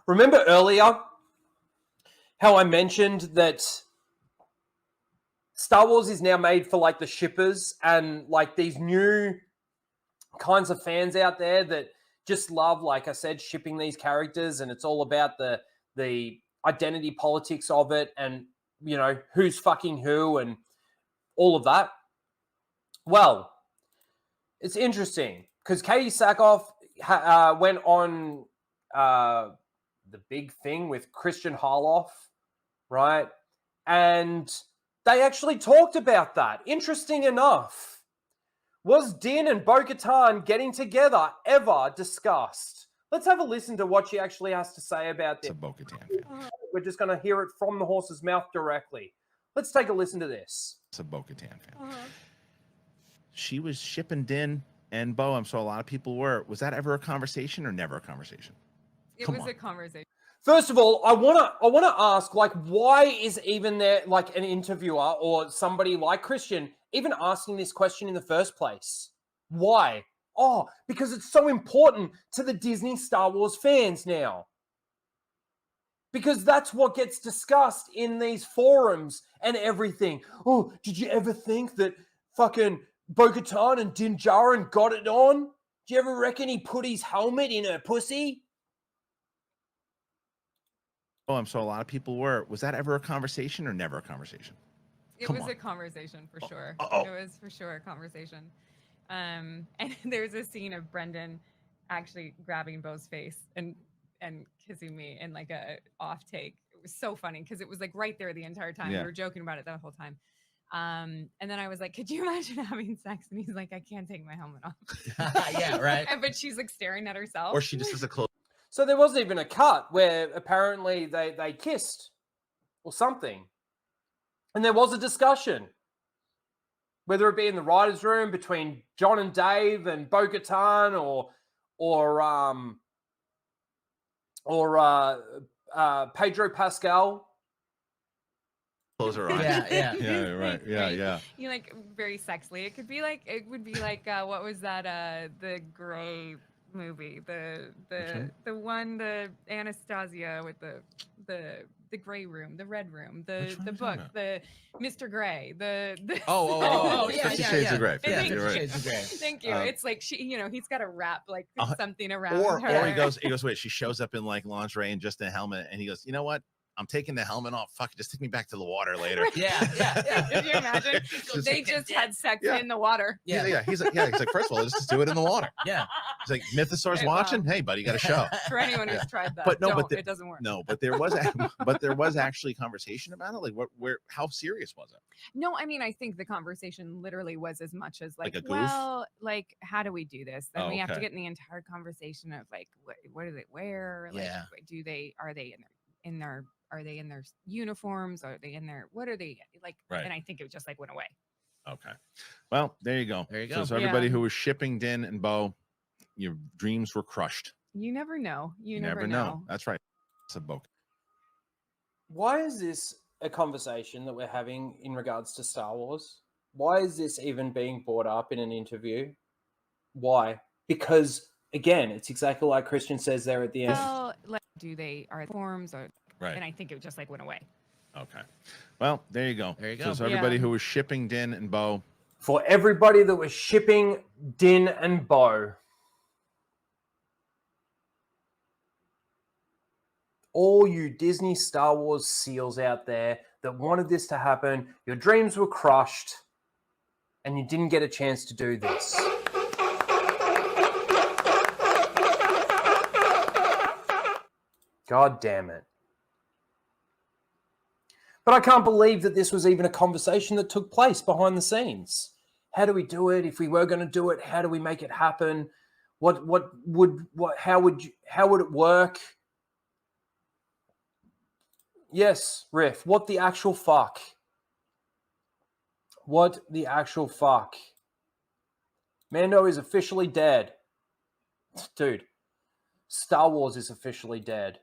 Remember earlier how I mentioned that Star Wars is now made for like the shippers and like these new kinds of fans out there that just love, like I said, shipping these characters, and it's all about the identity politics of it, and you know who's fucking who and all of that. Well, it's interesting because Katie Sackhoff went on the big thing with Christian Harloff, right? And they actually talked about that. Interesting enough, was Din and Bo-Katan getting together ever discussed? Let's have a listen to what she actually has to say about this. It's a Bo-Katan fan. We're just going to hear it from the horse's mouth directly. Let's take a listen to this. It's a Bo-Katan fan. She was shipping Din and Bo. I'm so a lot of people were. Was that ever a conversation or never a conversation? It was a conversation. First of all, I wanna ask, like, why is even there like an interviewer or somebody like Christian even asking this question in the first place? Why? Oh, because it's so important to the Disney Star Wars fans now. Because that's what gets discussed in these forums and everything. Oh, did you ever think that fucking Bo-Katan and Din Djarin got it on? Do you ever reckon he put his helmet in her pussy? Oh, I'm so a lot of people were. Was that ever a conversation or never a conversation? It was a conversation for sure. It was for sure a conversation. And there's a scene of Brendan actually grabbing Bo's face and kissing me in like a off take. It was so funny because it was like right there the entire time. Yeah. We were joking about it the whole time. And then I was like, could you imagine having sex? And he's like, I can't take my helmet off. Yeah, right. But she's like staring at herself. Or she just has a close. So there wasn't even a cut where apparently they kissed or something. And there was a discussion, whether it be in the writer's room between John and Dave and Bo-Katan or Pedro Pascal. Close her eyes. Yeah, right. Yeah. You like very sexily. It would be like what was that the gray movie, the one, the Anastasia with the gray room, the red room, the book, the Mr. Gray, the yeah, 50 Shades of Grey. Yeah, you're right. Shades of Grey. Thank you. It's like she, he's got to wrap like something around Or her. he goes, wait, she shows up in like lingerie and just a helmet, and he goes, you know what? I'm taking the helmet off. Fuck, just take me back to the water later. Yeah. Did you imagine? They just had sex in the water. Yeah. He's like, first of all, let's just do it in the water. Yeah. He's like, Mythosaur's watching. Hey, buddy, you got a show. For anyone who's tried that, but it doesn't work. No, but there was actually conversation about it. Like, how serious was it? No, I mean, I think the conversation literally was as much as like a goof? well, like, how do we do this? Then we have to get in the entire conversation of like, what do they wear? Like, are they in their uniforms? Are they in their, what are they like? Right. And I think it just like went away. Okay. Well, there you go. So everybody who was shipping Din and Bo, your dreams were crushed. You never know. You never know. That's right. It's a book. Why is this a conversation that we're having in regards to Star Wars? Why is this even being brought up in an interview? Why? Because again, it's exactly like Christian says there at the end. Well, like, are forms or right? And I think it just like went away. Okay. Well, there you go. So everybody who was shipping Din and Bo. For everybody that was shipping Din and Bo. All you Disney Star Wars seals out there that wanted this to happen, your dreams were crushed and you didn't get a chance to do this. God damn it. But I can't believe that this was even a conversation that took place behind the scenes. How do we do it? If we were going to do it, how do we make it happen? How would it work? Yes, Riff. What the actual fuck? What the actual fuck? Mando is officially dead. Dude, Star Wars is officially dead.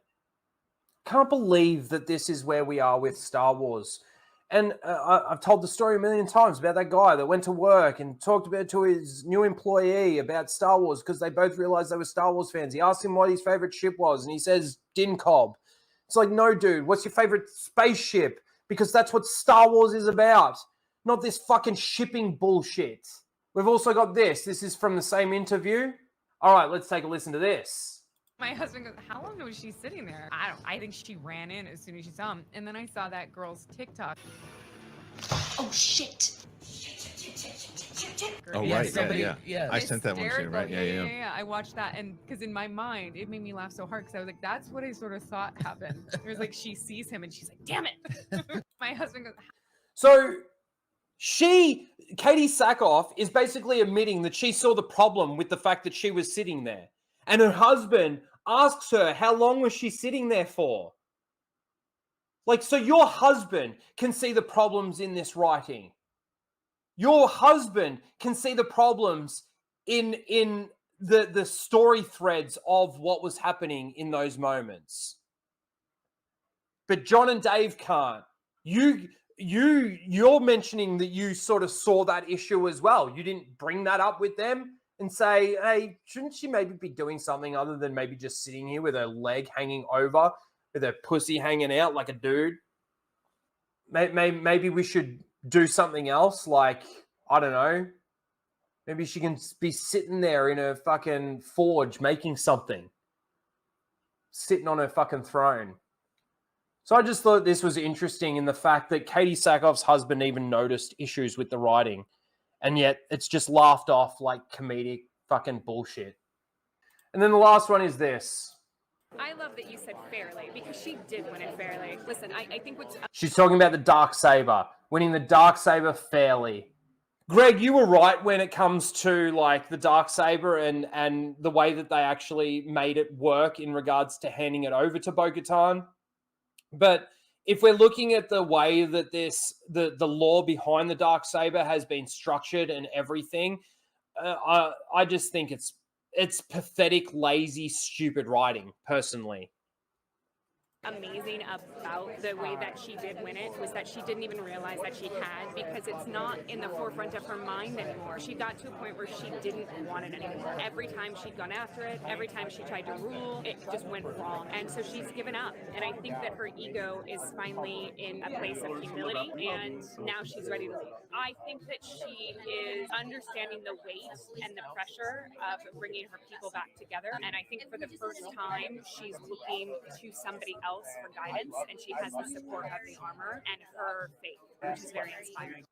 Can't believe that this is where we are with Star Wars. And I've told the story a million times about that guy that went to work and talked about to his new employee about Star Wars because they both realized they were Star Wars fans. He asked him what his favorite ship was, and he says, Din Cobb. It's like, no, dude, what's your favorite spaceship? Because that's what Star Wars is about, not this fucking shipping bullshit. We've also got this. This is from the same interview. All right, let's take a listen to this. My husband goes, how long was she sitting there? I think she ran in as soon as she saw him. And then I saw that girl's TikTok. Oh, shit. Oh, Yeah, right. somebody- yeah. I sent that one to you, Hysterical. right? Yeah. I watched that, and because in my mind, it made me laugh so hard because I was like, that's what I sort of thought happened. It was like she sees him and she's like, damn it. My husband goes, So Katie Sackhoff is basically admitting that she saw the problem with the fact that she was sitting there. And her husband asks her, how long was she sitting there for? Like, so your husband can see the problems in this writing. Your husband can see the problems in the story threads of what was happening in those moments. But John and Dave can't. You're mentioning that you sort of saw that issue as well. You didn't bring that up with them and say, hey, shouldn't she maybe be doing something other than maybe just sitting here with her leg hanging over, with her pussy hanging out like a dude? Maybe we should do something else, like, I don't know. Maybe she can be sitting there in her fucking forge making something. Sitting on her fucking throne. So I just thought this was interesting in the fact that Katie Sackhoff's husband even noticed issues with the writing. And yet it's just laughed off like comedic fucking bullshit. And then the last one is this. I love that you said fairly, because she did win it fairly. Listen, I think what's... She's talking about the Darksaber, winning the Darksaber fairly. Greg, you were right when it comes to like the Darksaber and the way that they actually made it work in regards to handing it over to Bo-Katan. But if we're looking at the way that the lore behind the Darksaber has been structured and everything, I just think it's pathetic, lazy, stupid writing, personally. amazing about the way that she did win it was that she didn't even realize that she had, because it's not in the forefront of her mind anymore. She got to a point where she didn't want it anymore. Every time she'd gone after it, every time she tried to rule, it just went wrong. And so she's given up. And I think that her ego is finally in a place of humility, and now she's ready to leave. I think that she is understanding the weight and the pressure of bringing her people back together. And I think for the first time, she's looking to somebody else for guidance, and she has the support of the armor and her faith, which is very inspiring.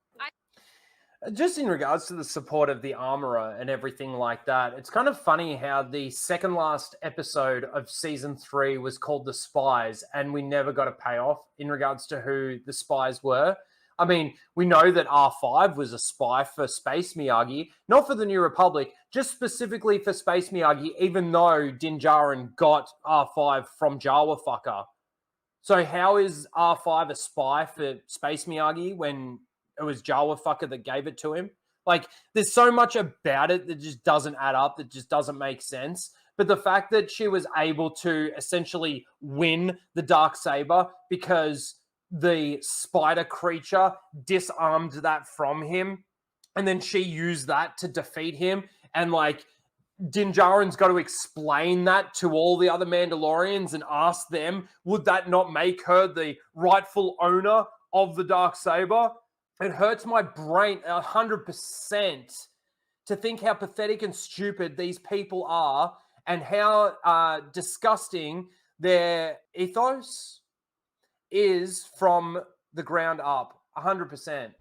Just in regards to the support of the armorer and everything like that, it's kind of funny how the second last episode of season 3 was called The Spies, and we never got a payoff in regards to who the spies were. I mean, we know that R5 was a spy for Space Miyagi, not for the New Republic, just specifically for Space Miyagi, even though Din Djarin got R5 from Jawa fucker. So how is R5 a spy for Space Miyagi when it was Jawa fucker that gave it to him? Like, there's so much about it that just doesn't add up, that just doesn't make sense. But the fact that she was able to essentially win the Darksaber because the spider creature disarmed that from him, and then she used that to defeat him, and like Din Djarin's got to explain that to all the other Mandalorians and ask them, would that not make her the rightful owner of the Darksaber? It hurts my brain 100% to think how pathetic and stupid these people are, and how disgusting their ethos is from the ground up. 100%.